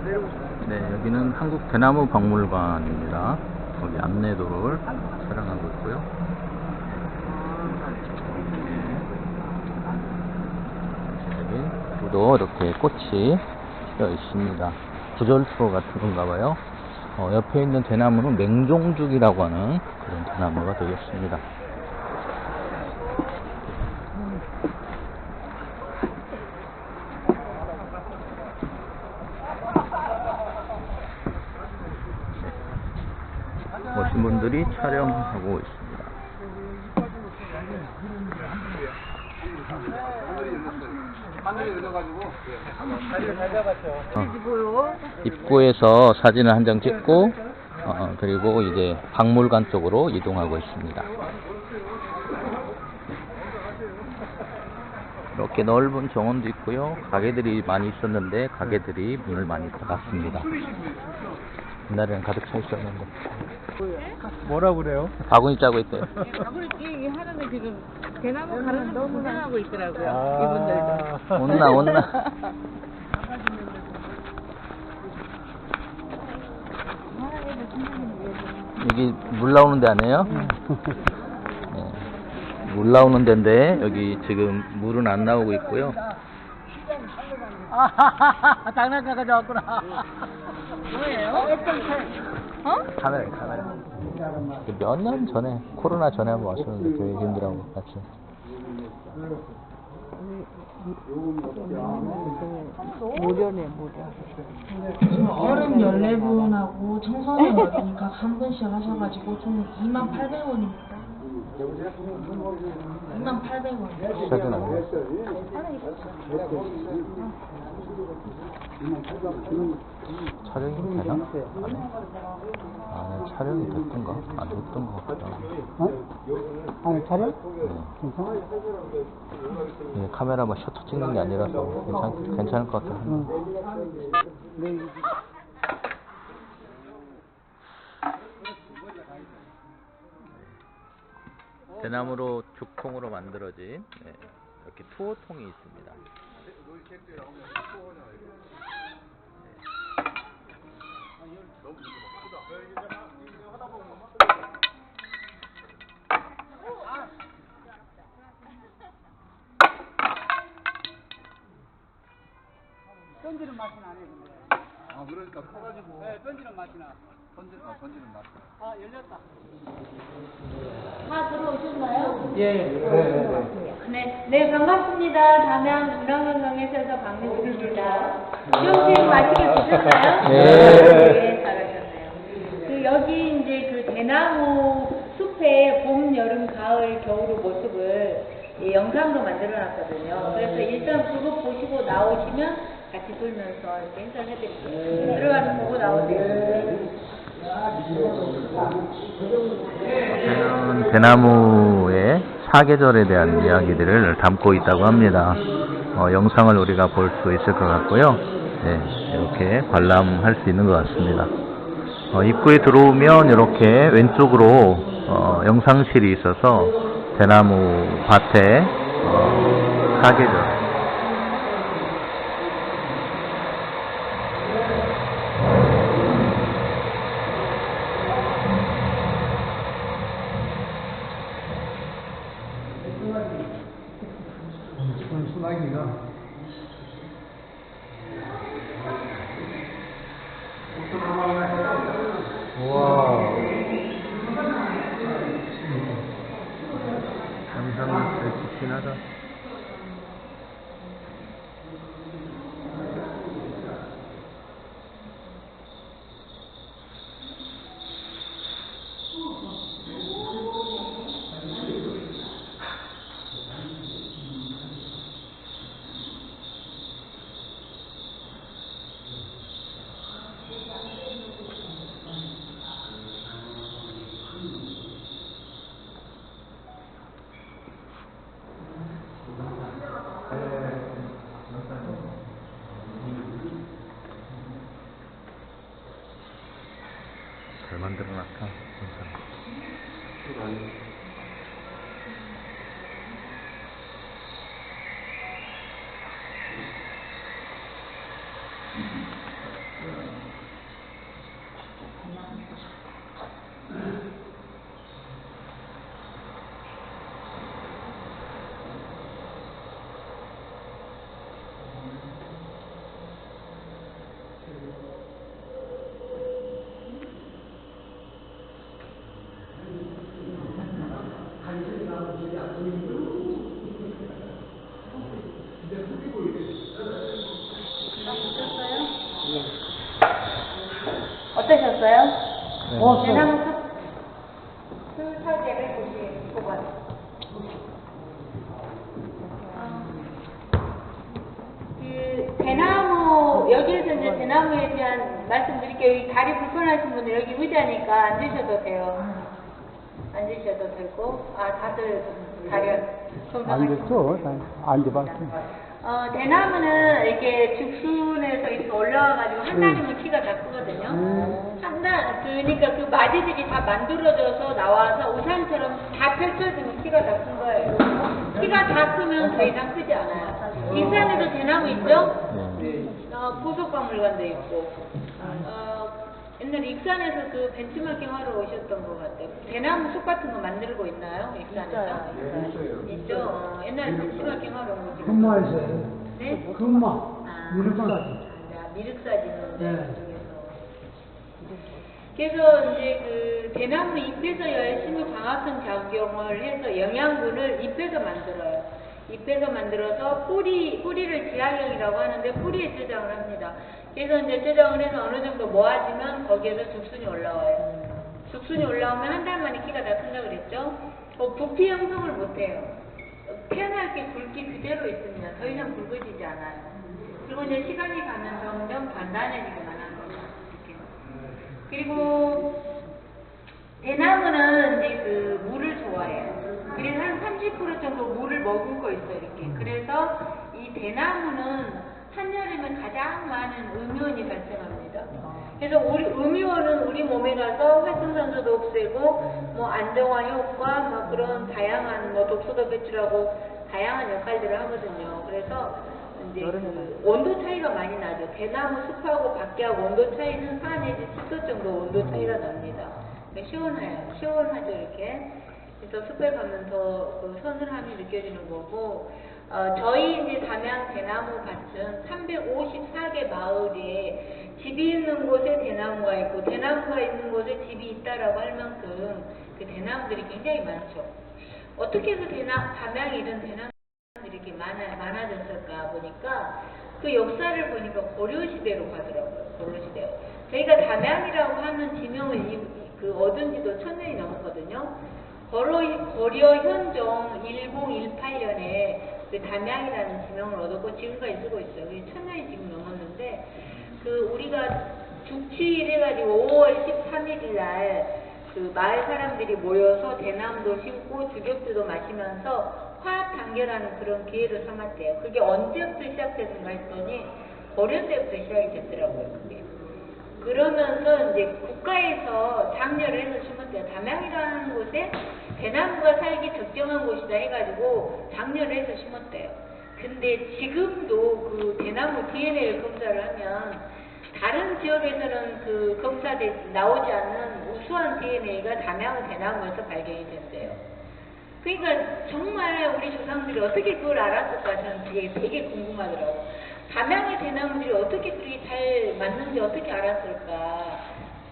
네, 여기는 한국 대나무 박물관입니다. 거기 안내도를 촬영하고 있고요. 여기도 이렇게 꽃이 피어 있습니다. 구절 투어 같은 건가 봐요. 옆에 있는 대나무는 맹종죽이라고 하는 그런 대나무가 되겠습니다. 오신 분들이 촬영하고 있습니다. 입구에서 사진을 한 장 찍고 그리고 이제 박물관 쪽으로 이동하고 있습니다. 이렇게 넓은 정원도 있고요. 가게들이 많이 있었는데 가게들이 문을 많이 닫았습니다. 옛날에는 가득 차 있었는데. 뭐라 그래요? 바구니 짜고 있대요. 바구니 하는데 지금 대나무 가르는 거 구경하고 있더라고요. 이분들도. 온나. 여기 물 나오는 데 아니에요? 네. 물 나오는 데인데 여기 지금 물은 안 나오고 있고요. 장난감 가져왔구나. 뭐예요? 카메라. 몇 년 전에 코로나 전에 한번 왔었는데 저희 힘들하고 같이. 모려네. 어른 14분하고 청소년 어리니까 한 분씩 하셔가지고 총 28,000원입니다. 28,000원. 사진 안 돼. 촬영이 되나? 안에 촬영이 됐던가? 안 됐던 것 같다. 아니, 촬영? 네. 괜찮아? 예, 카메라 뭐 셔터 찍는 게 아니라서 괜찮을 것 같아요. 네. 대나무로 죽통으로 만들어진 이렇게 투어통이 있습니다. 던지는 맛이 나네, 근데. 아, 그러니까 커가지고. 네, 던지는 맛이 나. 던지는 맛. 아, 열렸다. 다 들어오셨나요? 예. 네, 반갑습니다. 담양 문화관광에서 박민수입니다. 시험생 마치게 드셨나요? 네, 잘하셨네요. 여기 이제 그 대나무 숲의 봄, 여름, 가을, 겨울의 모습을 영상도 만들어놨거든요. 그래서 일단 그거 보시고 나오시면 같이 돌면서 이렇게 행사를 해드릴게요. 들어가서 보고 나오세요. 대나무의 사계절에 대한 이야기들을 담고 있다고 합니다. 영상을 우리가 볼 수 있을 것 같고요. 네, 이렇게 관람할 수 있는 것 같습니다. 입구에 들어오면 이렇게 왼쪽으로 영상실이 있어서 대나무 밭에 사계절 수나기가. 우와. 영상은 잘 찍긴 하다. 대나무 숲 사제를 보관. 그 대나무 여기에서 이제 대나무에 대한 말씀드릴게요. 여기 다리 불편하신 분들 여기 의자니까 앉으셔도 돼요. 앉으셔도 되고 다들 다리 앉았어. 앉아봤어. 대나무는 이렇게 죽순에서 이렇게 올라와가지고 한 달이면 키가 다 크거든요. 그러니까 그 마디들이 다 만들어져서 나와서 우산처럼 다 펼쳐지면 키가 다 큰 거예요. 키가 다 크면 더 이상 크지 않아요. 익산에도 대나무 있죠? 보석박물관도 있고. 옛날에 익산에서 그 벤치마킹 하러 오셨던 것 같아요. 대나무 숲 같은 거 만들고 있나요? 익산에서? 있죠? 옛날에 벤치마킹 하러 온 거지. 금마에서. 네? 금마. 미륵사진. 미륵사진은 네. 그쪽에서. 그래서 이제 그 대나무 잎에서 열심히 광합성 작용을 해서 영양분을 잎에서 만들어요. 잎에서 만들어서 뿌리를 지하경이라고 하는데 뿌리에 저장을 합니다. 그래서 이제 저장을 해서 어느 정도 모아지면 거기에서 죽순이 올라와요. 죽순이 올라오면 한 달 만에 키가 다 큰다고 그랬죠? 부피 형성을 못해요. 태어날 게 굵기 그대로 있습니다. 더 이상 굵어지지 않아요. 그리고 이제 시간이 가면 점점 단단해지기만 하는 거죠. 이렇게. 그리고 대나무는 이제 그 물을 좋아해요. 그래서 한 30% 정도 물을 머금고 있어요. 이렇게. 그래서 이 대나무는 한여름에 가장 많은 음이온이 발생합니다. 그래서 우리 음이온은 우리 몸에 가서 활성산소도 없애고 뭐 안정화 효과 뭐 그런 다양한 뭐 독소도 배출하고 다양한 역할들을 하거든요. 그래서 이제 그 온도 차이가 많이 나죠. 대나무 숲하고 밖에하고 온도 차이는 4 내지 10도 정도 온도 차이가 납니다. 시원하죠 이렇게. 그래서 숲에 가면 더 그 서늘함이 느껴지는 거고. 저희 이제 담양 대나무 밭은 354개 마을에 집이 있는 곳에 대나무가 있고 대나무가 있는 곳에 집이 있다라고 할 만큼 그 대나무들이 굉장히 많죠. 어떻게 해서 담양에 이런 대나무들이 이렇게 많아졌을까 보니까 그 역사를 보니까 고려시대로 가더라고요. 고려시대. 저희가 담양이라고 하는 지명을 얻은 지도 1000년이 넘었거든요. 고려 현종 1018년에 그 담양이라는 지명을 얻었고 지금까지 쓰고 있어요. 1000년이 지금 넘었는데 우리가 죽치일 해가지고 5월 13일 날 그 마을 사람들이 모여서 대나무도 심고 주격주도 마시면서 화합 단결하는 그런 기회를 삼았대요. 그게 언제부터 시작됐는가 했더니 고려 때부터 시작이 됐더라고요. 그게. 그러면서 이제 국가에서 장려를 해서 심었대요. 담양이라는 곳에 대나무가 살기 적정한 곳이다 해가지고 장려를 해서 심었대요. 근데 지금도 그 대나무 DNA를 검사를 하면 다른 지역에서는 그 나오지 않는 우수한 DNA가 담양 대나무에서 발견이 된대요. 그러니까 정말 우리 조상들이 어떻게 그걸 알았을까 저는 되게 궁금하더라고요. 담양의 대나무들이 어떻게 그렇게 잘 맞는지 어떻게 알았을까.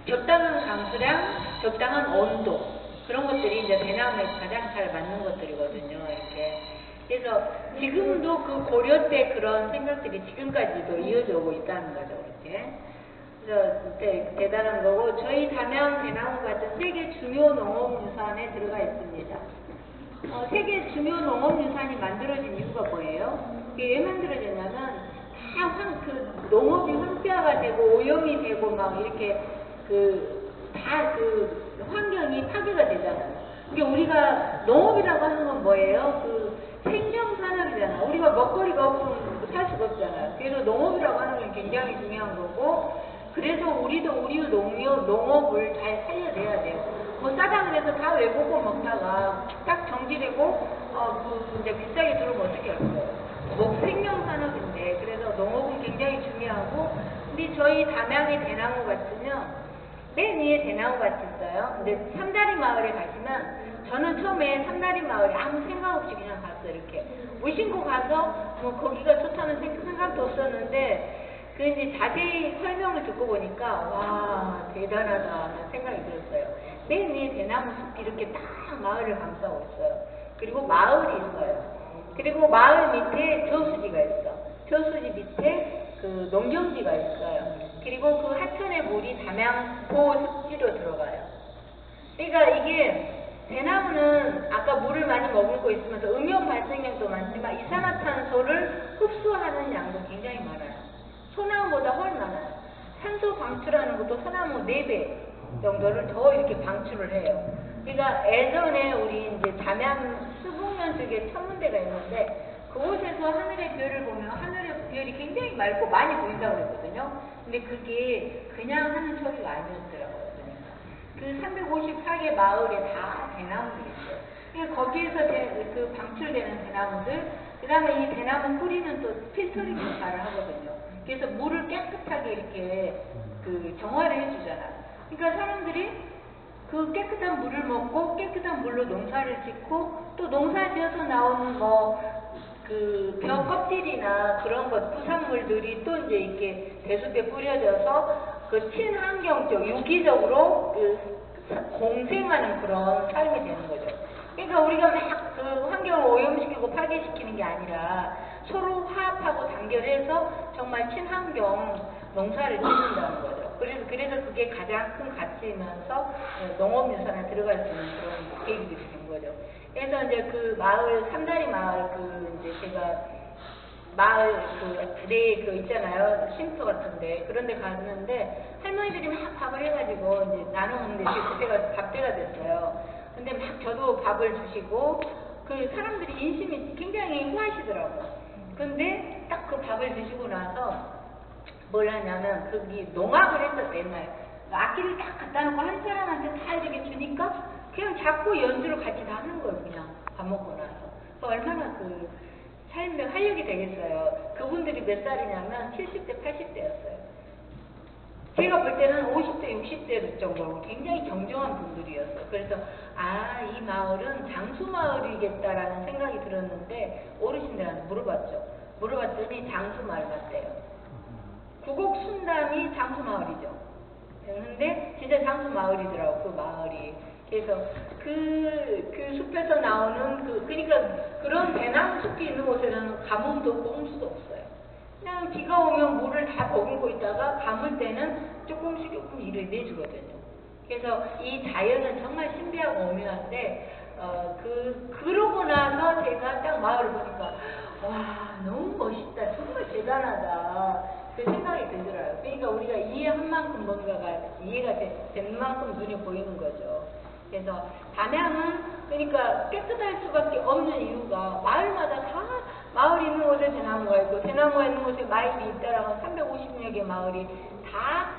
적당한 강수량, 적당한 온도 그런 것들이 이제 대나무에 가장 잘 맞는 것들이거든요. 이렇게. 그래서 지금도 그 고려 때 그런 생각들이 지금까지도 이어져 오고 있다는 거죠. 이렇게. 그래서 대단한 거고 저희 담양 대나무 밭은 세계 주요 농업유산에 들어가 있습니다. 세계 주요 농업유산이 만들어진 이유가 뭐예요? 이게 왜 만들어졌냐면 그 농업이 황폐화가 되고 오염이 되고 막 이렇게 환경이 파괴가 되잖아요. 그러니까 우리가 농업이라고 하는 건 뭐예요? 생명산업이잖아. 우리가 먹거리가 없으면 살 수가 없잖아요. 그래서 농업이라고 하는 건 굉장히 중요한 거고, 그래서 우리도 우리 농업을 잘 살려내야 돼요. 뭐 싸다 그래서 다 외국어 먹다가 딱 정지되고 이제 비싸게 들어오면 어떻게 할 거예요? 생명산업인데 그래서 농업은 굉장히 중요하고, 근데 저희 담양의 대나무 밭은요 맨 위에 대나무 밭이 있어요. 근데 삼다리 마을에 가시면 저는 처음에 삼다리 마을에 아무 생각 없이 그냥 갔어요. 이렇게 무심코 가서 뭐 거기가 좋다는 생각도 없었는데 그 이제 자세히 설명을 듣고 보니까 와 대단하다는 생각이 들었어요. 맨 위에 대나무 숲이 이렇게 딱 마을을 감싸고 있어요. 그리고 마을이 있어요. 그리고 마을 밑에 저수지가 있어. 저수지 밑에 그 농경지가 있어요. 그리고 그 하천의 물이 담양 고습지로 들어가요. 그러니까 이게 대나무는 아까 물을 많이 머물고 있으면서 음이온 발생량도 많지만 이산화탄소를 흡수하는 양도 굉장히 많아요. 소나무보다 훨씬 많아요. 산소 방출하는 것도 소나무 4배 정도를 더 이렇게 방출을 해요. 그러니까 예전에 우리 이제 담양 수북면 쪽에 천문대가 있는데 그곳에서 하늘의 별을 보면 하늘의 별이 굉장히 맑고 많이 보인다고 그랬거든요. 근데 그게 그냥 하는 소리가 아니었더라고요. 그 354개 마을에 다 대나무들이 있어요. 그러니까 거기에서 그 방출되는 대나무들, 그 다음에 이 대나무 뿌리는 또 필터링 역할을 하거든요. 그래서 물을 깨끗하게 이렇게 그 정화를 해주잖아요. 그러니까 사람들이 그 깨끗한 물을 먹고 깨끗한 물로 농사를 짓고 또 농사 지어서 나오는 그 벼 껍질이나 그런 것 부산물들이 또 이제 이렇게 대숲에 뿌려져서 그 친환경 쪽 유기적으로 그 공생하는 그런 삶이 되는 거죠. 그러니까 우리가 막 그 환경을 오염시키고 파괴시키는 게 아니라 서로 화합하고 단결해서 정말 친환경 농사를 짓는다는 거죠. 그래서 그게 가장 큰 가치이면서 농업유산에 들어갈 수 있는 그런 계기들이 된 거죠. 그래서 이제 그 마을, 삼다리 마을, 이제 제가 마을 그 있잖아요. 쉼터 같은데. 그런 데 갔는데 할머니들이 막 밥을 해가지고 이제 나눠 먹는데 그때가 밥때가 됐어요. 근데 막 저도 밥을 주시고 그 사람들이 인심이 굉장히 후하시더라고요. 근데 딱 그 밥을 드시고 나서 뭘 하냐면 거기 농악을 했었대 옛날에. 악기를 딱 갖다 놓고 한 사람한테 다 이렇게 주니까 그냥 자꾸 연주를 같이 다 하는 거예요. 그냥 밥 먹고 나서. 얼마나 그 삶의 활력이 되겠어요. 그분들이 몇 살이냐면 70대, 80대였어요. 제가 볼 때는 50대, 60대 정도로 굉장히 정정한 분들이었어요. 그래서 이 마을은 장수마을이겠다라는 생각이 들었는데 어르신들한테 물어봤더니 장수마을 같대요. 구곡순담이 장수마을이죠. 근데 진짜 장수마을이더라고 그 마을이. 그래서 그 숲에서 나오는 그러니까 그런 대나무 숲이 있는 곳에는 가뭄도 없고 홍수도 없어요. 그냥 비가 오면 물을 다 머금고 있다가 가물 때는 조금씩 일을 내주거든요. 그래서 이 자연은 정말 신비하고 오묘한데 그러고 나서 제가 딱 마을을 보니까 와 너무 멋있다, 정말 대단하다 그 생각이 들더라고요. 그러니까 우리가 이해한 만큼 뭔가가 이해가 된 만큼 눈에 보이는 거죠. 그래서 담양은 그러니까 깨끗할 수밖에 없는 이유가 마을마다 다 마을이 있는 곳에 대나무가 있고 대나무가 있는 곳에 마을이 있다라고 350여 개 마을이 다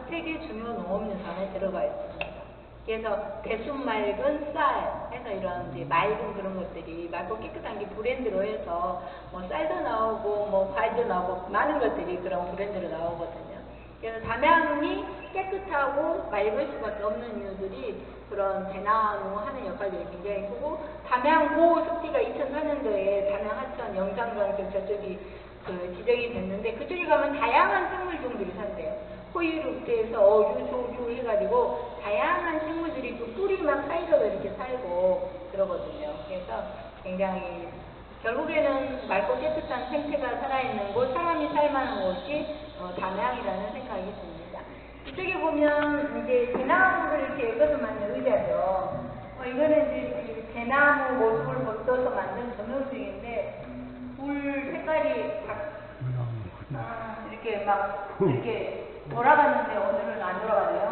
세계 중요 농업유산에 들어가 있습니다. 그래서 대숲 맑은 쌀 해서 이런 이제 맑은 그런 것들이 맑고 깨끗한 게 브랜드로 해서 뭐 쌀도 나오고 뭐 과일도 나오고 많은 것들이 그런 브랜드로 나오거든요. 그래서 담양이 깨끗하고 맑을 수밖에 없는 이유들이 그런 대나무 하는 역할들이 굉장히 크고 담양 고습지가 2004년도에 담양 하천 영산강 저쪽이 지정이 됐는데 그쪽에 가면 다양한 생물종들이 산대요. 호유류부터 어류, 조류 해가지고 다양한 생물들이 그 뿌리 막 사이로 이렇게 살고 그러거든요. 그래서 굉장히 결국에는 맑고 깨끗한 생태가 살아있는 곳, 사람이 살만한 곳이 담양이라는 생각이 듭니다. 이쪽에 보면 이제 대나무를 이렇게 엮어서 만든 의자죠. 이거는 이제 대나무 모습을 걷어서 만든 조명등인데 불 색깔이 이렇게 막 이렇게 돌아갔는데 오늘은 안 돌아가네요.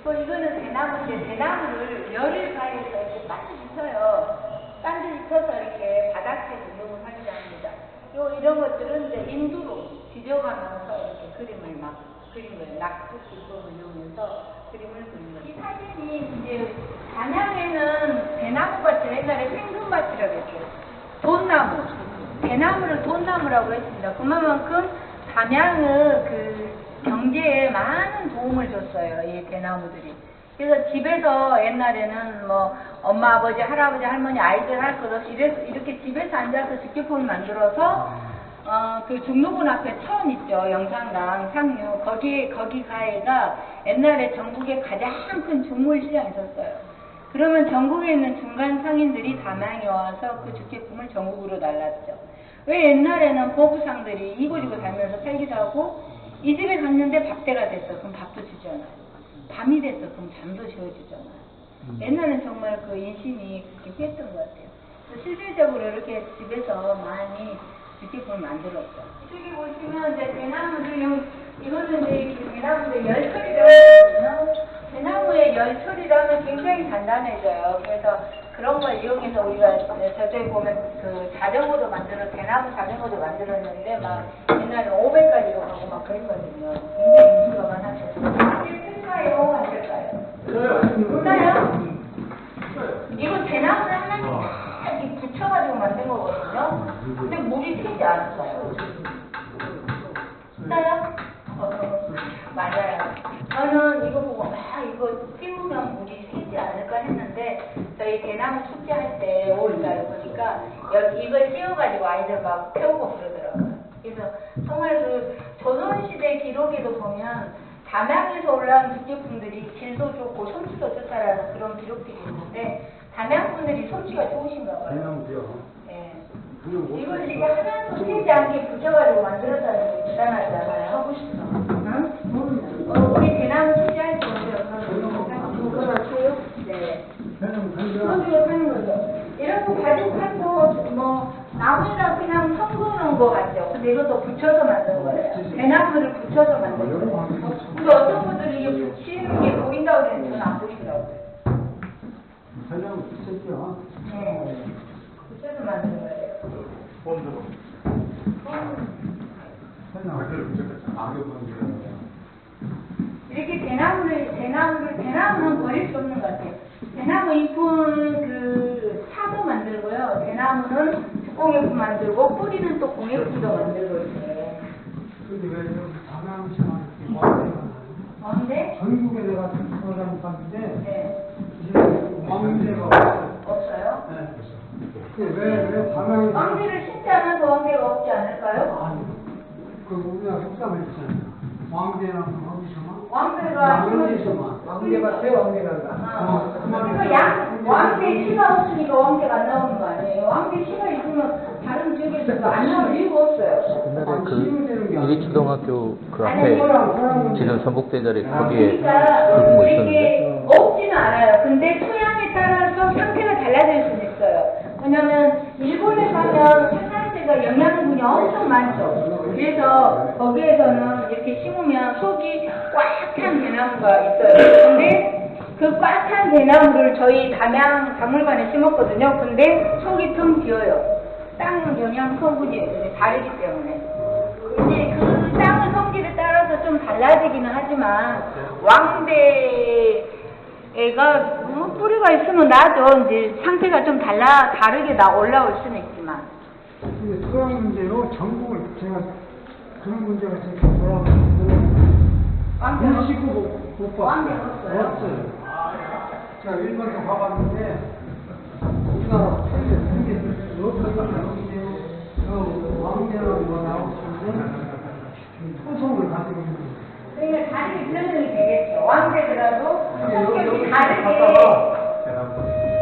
이거는 대나무인데 대나무를 열을 가해서 이렇게 반드시 펴요. 반드시 펴서 이렇게 바닥에 등록을 하지 않습니다. 이런 것들은 이제 인두로 지져가면서 이렇게 그림을 막 그린 거예요. 낙수 기법을 이용해서 그림을 그린 거예요. 이 사진이 이제 담양에는 대나무밭을 옛날에 생금밭이라고 했어요. 돈나무. 대나무를 돈나무라고 했습니다. 그만큼 담양은 그 경제에 많은 도움을 줬어요. 이 대나무들이. 그래서 집에서 옛날에는 뭐 엄마, 아버지, 할아버지, 할머니, 아이들 할 것 없이 이렇게 집에서 앉아서 직격품을 만들어서 그 중로군 앞에 천 있죠. 영산강 상류. 거기 가에가 옛날에 전국에 가장 큰 중물 시장이 있었어요. 그러면 전국에 있는 중간 상인들이 담양에 와서 그 직격품을 전국으로 날랐죠. 왜 옛날에는 보부상들이 이고지고 살면서 살기도 하고 이 집에 갔는데 밥때가 됐어. 그럼 밥도 주잖아. 밤이 됐어. 그럼 잠도 재워주잖아. 옛날엔 정말 그 인심이 그렇게 했던 것 같아요. 실질적으로 이렇게 집에서 많이 뷰티풀 만들었죠. 저기 보시면 이제 대나무를 이거는 이제 그 대나무의 열처리라고 하거든요. 대나무의 열처리를 하면 굉장히 단단해져요. 그래서 그런 걸 이용해서 우리가 저쪽에 보면 그 자전거도 만들어 대나무 자전거도 만들었는데 막 옛날에 500까지도 가고 막 그랬거든요. 굉장히 인기가 많았어요. 이게 쓸까요? 안 쓸까요? 몰라요? 이거 대나무를 하나씩 딱 이렇게 붙여가지고 만든 거거든요. 근데 물이 새지 않았어요. 진짜요? 맞아요. 저는 이거 보고 이거 띄우면 물이 새지 않을까 했는데 저희 대나무 축제할 때 5월달에 보니까 이걸 띄워가지고 아이들 막 태우고 그러더라고요. 그래서 정말 그 조선시대 기록에도 보면 담양에서 올라온 뷰티품들이 질도 좋고 솜씨도 좋다라는 그런 기록들이 있는데 담양분들이 솜씨가 좋으신가 봐요. 네. 이걸 이게 하나도 새지 않게 붙여가지고 만들었다는 게 대단하지 않아요? 하고 싶어. 응? 우리 대나무 축제할 때 그거 아세요? 네. 그거 하는 거죠. 이런 거 바둑하고 뭐 나무에다 그냥 섞어놓은 거 같죠. 근데 이것도 붙여서 만든 거예요. 대나무를 붙여서 만든 거예요. 근데 어떤 분들이 이게 붙이는 게 보인다고 그랬는데 저는 안 보이더라고요. 대나무 붙였죠. 네. 붙여서 만든 거예요. 이렇게 대나무는 버릴 수 없는 것 같아요. 대나무 잎은 그 차도 만들고요. 대나무는 공예품 만들고 뿌리는 또 공예품도 만들고 있어요. 근데 왜 여기 담양시만 왕대가 왕대? 전국에 내가 돌아다녔는데 네. 이제 왕대가 없어요. 없어요? 네. 왜 담양에 왕대를 신지 않아서 왕대가 없지 않을까요? 아니 그 우리가 속담을 있잖아요. 왕대는 어디서만 왕대가 어디서만 왕대가 새 왕대란다. 그러니까 왕대 시가 없으니까 왕대가 안 나오는 거 아니에요? 왕대 시가 있으면 다른 지역에서도 안 나올 이유가 없어요. 옛날에 그 유리초등학교 그 아니, 앞에 지금 전복대자리 거기에 그러니까 굵은 거 이게 있었는데 없지는 않아요. 근데 토양에 따라서 상태가 달라질 수는 있어요. 왜냐면 일본에 가면 산란제가 영양분이 엄청 많죠. 그래서 거기에서는 이렇게 심으면 속이 꽉 찬 대나무가 있어요. 근데 그 꽉 찬 대나무를 저희 담양 박물관에 심었거든요. 근데 속이 텅 비어요. 땅 영양 성분이 다르기 때문에. 이제 그 땅의 성질에 따라서 좀 달라지기는 하지만 왕대가 뿌리가 있으면 나도 이제 상태가 좀 다르게 올라올 수는 있지만. 근데 토양 문제로 전국을 제가 그런 문제가 제가 돌아오는데 왕대 물식구 못 봤어요. 왕대 없어요? 없어요. 제가 일본도 가봤는데 우리나라 틀린 게 왕대라는 거 나오는데 토성을 가지고 있는 거예요. 그러니까 다르게 변형이 되겠죠. 왕대더라도 성격이 다르게.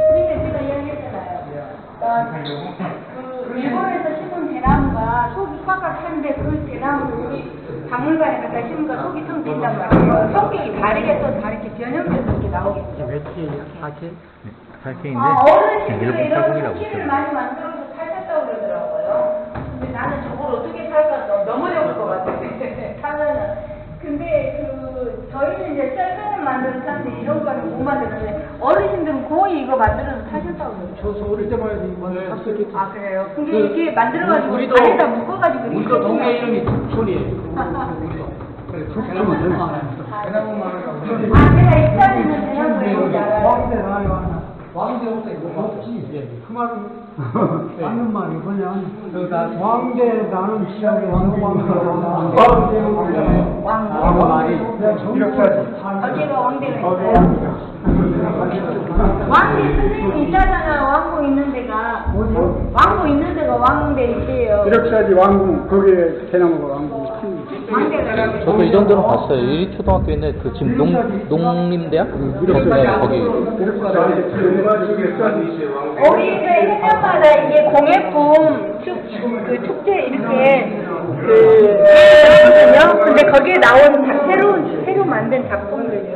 그러니까 제가 이야기했잖아요. 그 일본에서 심은 대나무가 속이 꽉꽉 찬데 그 대나무를 우리 박물관에 갖다 심으니까 속이 텅 빈단 말이에요. 성격이 다르게 또 다르게 변형돼서 이렇게 나오겠죠. 몇 개예요? 4개? 8K인데 어르신들이 일본 이런 사공이라고 쿠키를 했어요. 많이 만들어서 팔셨다고 그러더라고요. 근데 나는 저걸 어떻게 팔까 넘어져볼 것 같아. 사면은. 근데 저희는 이제 썰매는 만들어서 하는데 이런 거는 못 만드는데 어르신들은 거의 이거 만들어서 타셨다고 그러죠. 저도 어릴 때만 해도 이거 샀었기 때문에. 아 그래요? 근데 이렇게 만들어가지고 안에다 묶어가지고 우리도 이렇게 동네 이름이 툭소리예요. 아 제가 입사하는 대나무에 뭔지 알아요? 왕대 나요. 왕대 없어요. 없지. 그 말은 맞는 말이 뭐냐. 왕대 나는 지역에 왕대 말이 어디가 왕대가 있어요? 왕대 선생님이 있다잖아. 왕궁 있는 데가. 왕궁 있는 데가 왕대 있대요. 이렇게까지 왕궁 거기에 대나무가 왕궁이 큰 광대가 저도 이 정도는 봤어요. 1위 초등학교 있는데 그 지금 농림대학? 네, 거기. 우리 그 해년마다 이게 공예품 축제 이렇게 하거든요. 근데 거기에 나온 새로 만든 작품들이요.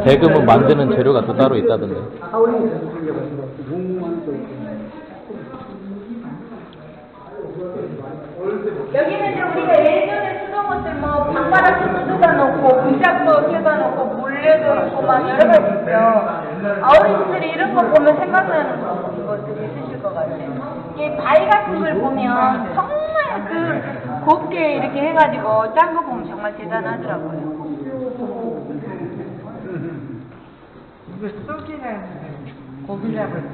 대금은 만드는 재료가 또 따로 있다던데. 여기는 이제 우리가 예전에 쓰던 것들 뭐 방바닥도 뜯어다 놓고 문짝도 뜯어다 놓고 물레도 있고 막 여러 가지 있죠. 어르신들이 이런 거 보면 생각나는 것들이 있으실 것 같아요. 이게 바위 같은 걸 보면 정말 그 곱게 이렇게 해가지고 짠 거 보면 정말 대단하더라고요. 이거 쏙이라는 고기 잡을 때.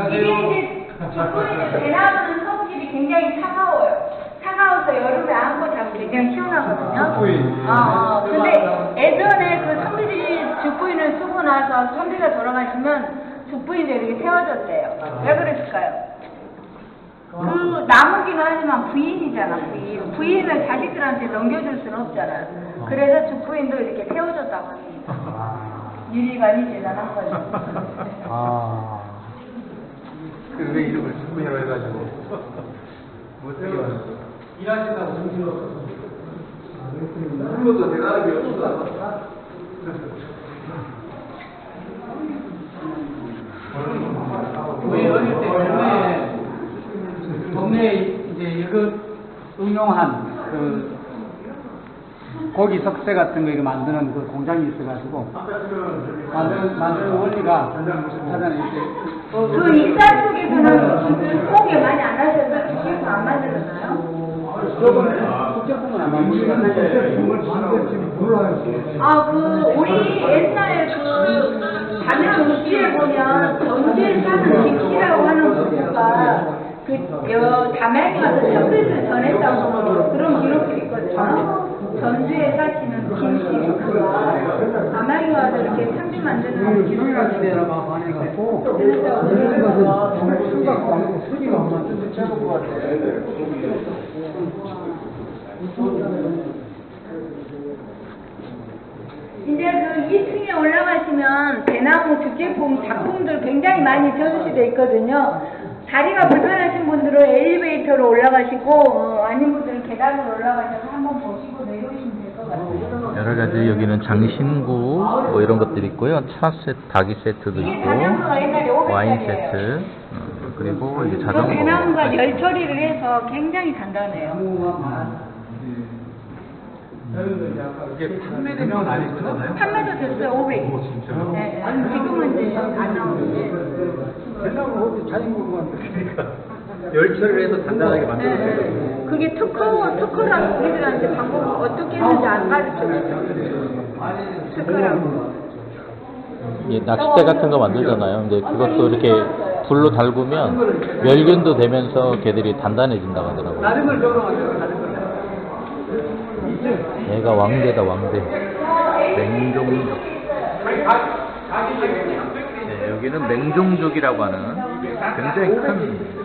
이게 이제 죽구리는 대나무는 성질이 굉장히 차가워서 여름에 안고 자면 굉장히 시원하거든요. 근데 예전에 그 선비들이 죽부인을 쓰고 나서 선비가 돌아가시면 죽부인들이 이렇게 세워졌대요. 왜 그랬을까요? 그 나무기는 하지만 부인이잖아, 부인을 자식들한테 넘겨줄 수는 없잖아요. 그래서 죽부인도 이렇게 세워졌다고 합니다. 유리관이 대단한 거죠. 그 왜 이름을 죽군이라고 해가지고 일하시다가 정신없어서 물로도 대단한 게 없어. 우리 어릴 때 동네에 이제 이거 응용한 그 고기 석쇠 같은 거 이거 만드는 그 공장이 있어가지고 만드는 원리가 하잖아요. 그 익산 쪽에서는 공개 많이 안 하셨나요? 국제품 안 만들었나요? 국제품은 안 만들었는데 우리 옛날에 그 담양 우지에 보면 전주에 사는 김씨라고 하는 부부가 담양에 와서 선배를 전했다고 그런 기록이 있거든요. 전주에 사시는 김씨 부부가 담양에 와서 이렇게 참비 만드는 기록이 데다가 반해갖고 그런 것은 수박 말고 수지가 없나 좀 최고 것 같아. 이제 그 2층에 올라가시면 대나무 주제품 작품들 굉장히 많이 전시되어 있거든요. 다리가 불편하신 분들은 엘리베이터로 올라가시고 아닌 분들은 계단으로 올라가셔서 한번 보시고 내려오시면 될 것 같아요. 여러 가지 여기는 장신구 뭐 이런 것들이 있고요. 차 세트, 닭이 세트도 이게 있고, 자전거가 옛날에 500짜리예요. 와인 세트, 그리고 이게 자전거. 대나무가 열 처리를 해서 굉장히 단단해요. 이게 판매되는 건 아니잖아요. 판매도 됐어요, 500. 네, 지금은 이제 안 나오는데. 대나무 어디 자연구만 그러니까 열처리를 해서 단단하게 만들어요. 네. 그게 특허라고 우리들한테 방법 어떻게 했는지 안 가르쳐줬어요. 특허라고. 예, 낚싯대 같은 거 만들잖아요. 근데 그것도 이렇게 불로 달구면 멸균도 되면서 걔들이 단단해진다고 하더라고요. 나름을 적용하죠. 얘가 왕대다, 왕대. 맹종족. 네, 여기는 맹종족이라고 하는 굉장히 큰.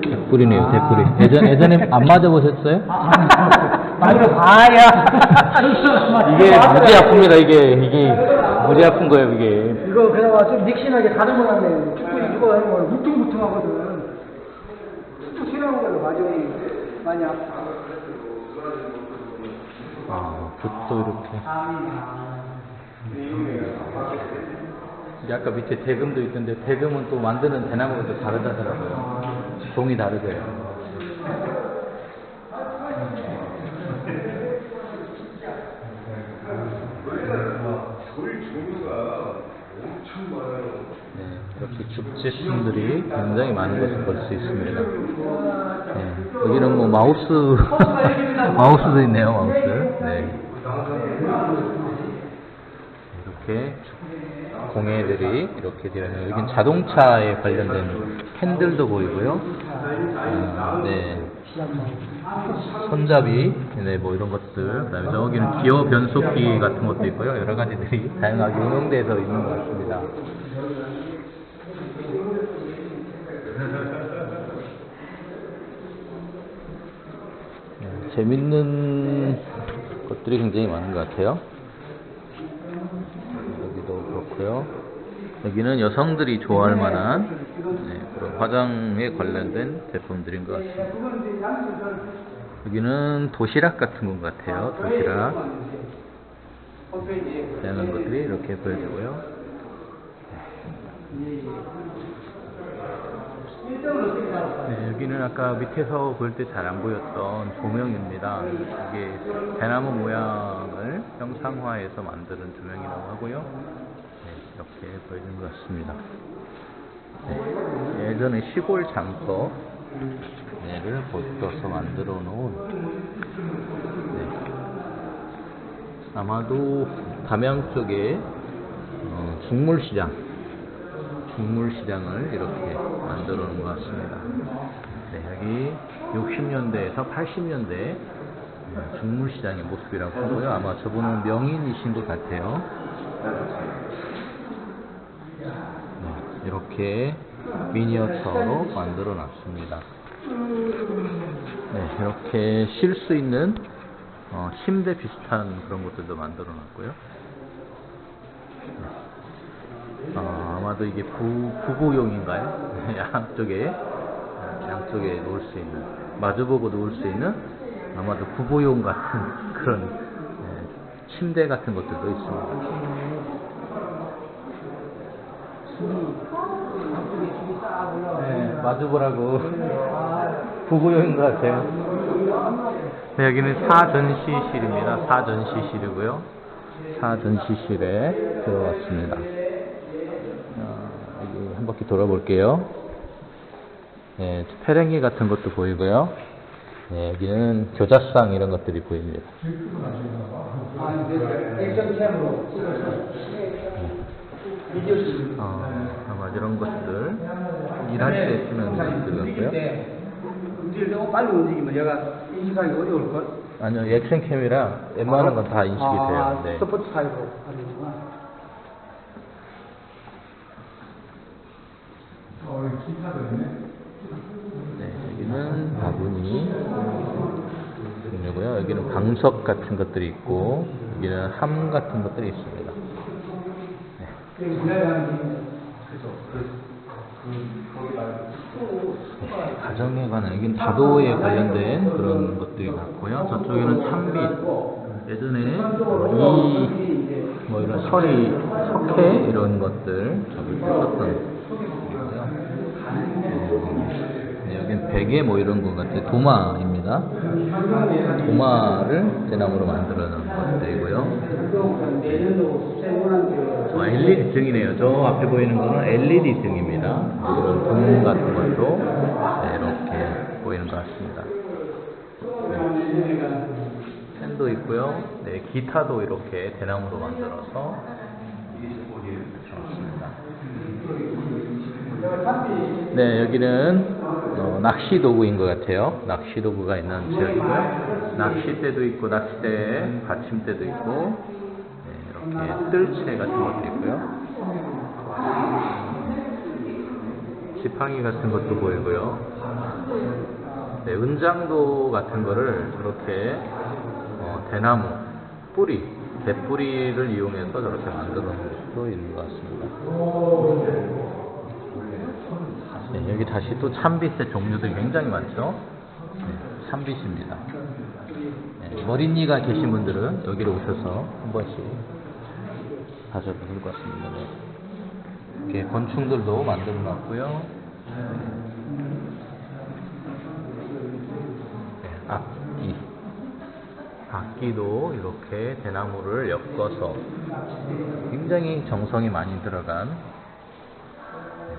개꿀이네요, 개꿀이. 예전에 안 맞아보셨어요? 맞아봐야. 이게 무지 아픕니다, 이게 무지 아픈 거예요, 이게. 이거 그나마 좀 닉신하게 다듬어 놨네. 축구 이거 하는 거 울퉁불퉁하거든. 툭툭 튀어나온 걸로 맞으니 많이 아파. 붓도 이렇게. 이제 아까 밑에 대금도 있던데, 대금은 또 만드는 대나무가 또 다르다더라고요. 종이 다르대요. 네, 이렇게 죽제품들이 굉장히 많은 것을 볼 수 있습니다. 네, 여기는 뭐 마우스, 마우스도 있네요, 마우스. 네. 이렇게 공예들이 이렇게 되어 있는, 여긴 자동차에 관련된 캔들도 보이고요. 네. 손잡이, 네, 뭐 이런 것들, 그다음에 저기는 기어 변속기 같은 것도 있고요. 여러 가지들이 다양하게 응용돼서 있는 것 같습니다. 네, 재밌는 것들이 굉장히 많은 것 같아요. 여기도 그렇고요. 여기는 여성들이 좋아할 만한, 네, 그런 화장에 관련된 제품들인 것 같습니다. 여기는 도시락 같은 것 같아요. 도시락. 다양한 것들이 이렇게 보여지고요. 네, 여기는 아까 밑에서 볼 때 잘 안 보였던 조명입니다. 이게 대나무 모양을 형상화해서 만드는 조명이라고 하고요. 네, 이렇게 보이는 것 같습니다. 네, 예전에 시골 장터 를 벗겨서 만들어 놓은, 네, 아마도 담양 쪽에 중물시장을 이렇게 만들어 놓은 것 같습니다. 네, 여기 60년대에서 80년대 중물시장의 모습이라고 하고요. 아마 저분은 명인이신 것 같아요. 네, 이렇게 미니어처로 만들어 놨습니다. 네, 이렇게 쉴 수 있는 침대 비슷한 그런 것들도 만들어 놨고요. 네. 아마도 이게 부부용인가요? 양쪽에 놓을 수 있는, 마주보고 놓을 수 있는, 아마도 부부용 같은 그런 침대 같은 것들도 있습니다. 네, 마주보라고 부부용인 것 같아요. 네, 여기는 사전시실입니다. 사전시실이고요. 사전시실에 들어왔습니다. 여기 한 바퀴 돌아볼게요. 네, 페랭이 같은 것도 보이고요. 네, 여기는 교자상 이런 것들이 보입니다. 아마 이런 것들 일할 때 쓰는 것들 같고요. 움직이려고 빨리 움직이면 얘가 인식하기 어려울걸? 아니요, 액션캠이라 웬만한 건 다 인식이 돼요. 네. 스포츠 타입으로 하는구나. 네, 여기는 바구니 종류고요. 여기는 방석 같은 것들이 있고, 여기는 함 같은 것들이 있습니다. 가정에 관한, 여기는 다도에 관련된 그런 것들이 많고요. 저쪽에는 참빗, 예전에 뭐 이런 서리, 석회 이런 것들 접을 때 썼던 것들이고요. 네, 여기는 베개 뭐 이런 것 같아요. 도마입니다. 도마를 대나무로 만들어 놓은 것들이고요. LED 등이네요. 저 앞에 보이는 거는 LED 등입니다. 이런 등 같은 것도, 네, 이렇게 보이는 것 같습니다. 네. 펜도 있고요. 네, 기타도 이렇게 대나무로 만들어서 좋습니다. 네, 여기는 낚시 도구인 것 같아요. 낚시 도구가 있는 지역이고요. 낚싯대도 있고, 낚싯대 받침대도 있고, 네, 이렇게 뜰채 같은 것도 있고요. 지팡이 같은 것도 보이고요. 네, 은장도 같은 거를 이렇게 대나무 뿌리, 대뿌리를 이용해서 저렇게 만들어 놓은 것도 있는 것 같습니다. 네, 여기 다시 또 참빗의 종류들이 굉장히 많죠. 네, 참빗입니다. 네, 머리니가 계신 분들은 여기로 오셔서 한 번씩 가져도 될 것 같습니다. 네. 이렇게 곤충들도 만들어 놨고요. 네, 악기도 이렇게 대나무를 엮어서 굉장히 정성이 많이 들어간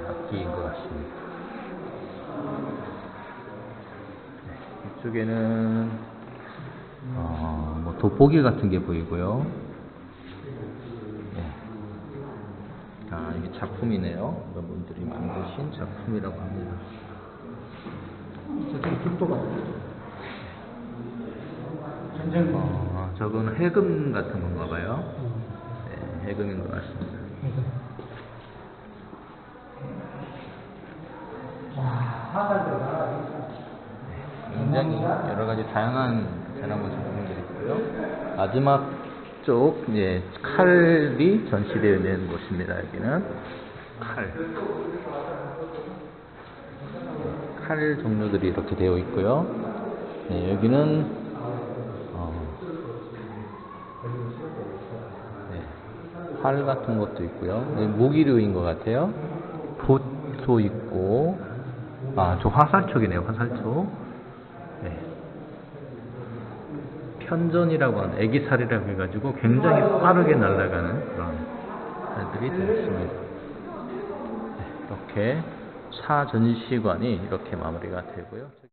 악기인 것 같습니다. 네, 이쪽에는 뭐 돋보기 같은 게 보이고요. 네, 이게 작품이네요. 여러분들이 만드신 작품이라고 합니다. 저건 해금 같은 건가 봐요. 네, 해금인 것 같습니다. 굉장히 여러 가지 다양한 대나무 작품들이 있고요. 마지막 쪽 칼이 전시되어 있는 곳입니다. 여기는 칼 종류들이 이렇게 되어 있고요. 네, 여기는 활 같은 것도 있고요. 네, 무기류인 것 같아요. 봇도 있고, 저 화살촉이네요. 화살촉. 네. 편전이라고 하는 애기살이라고 해가지고 굉장히 빠르게 날아가는 그런 살들이 되어 있습니다. 네, 이렇게 차 전시관이 이렇게 마무리가 되고요.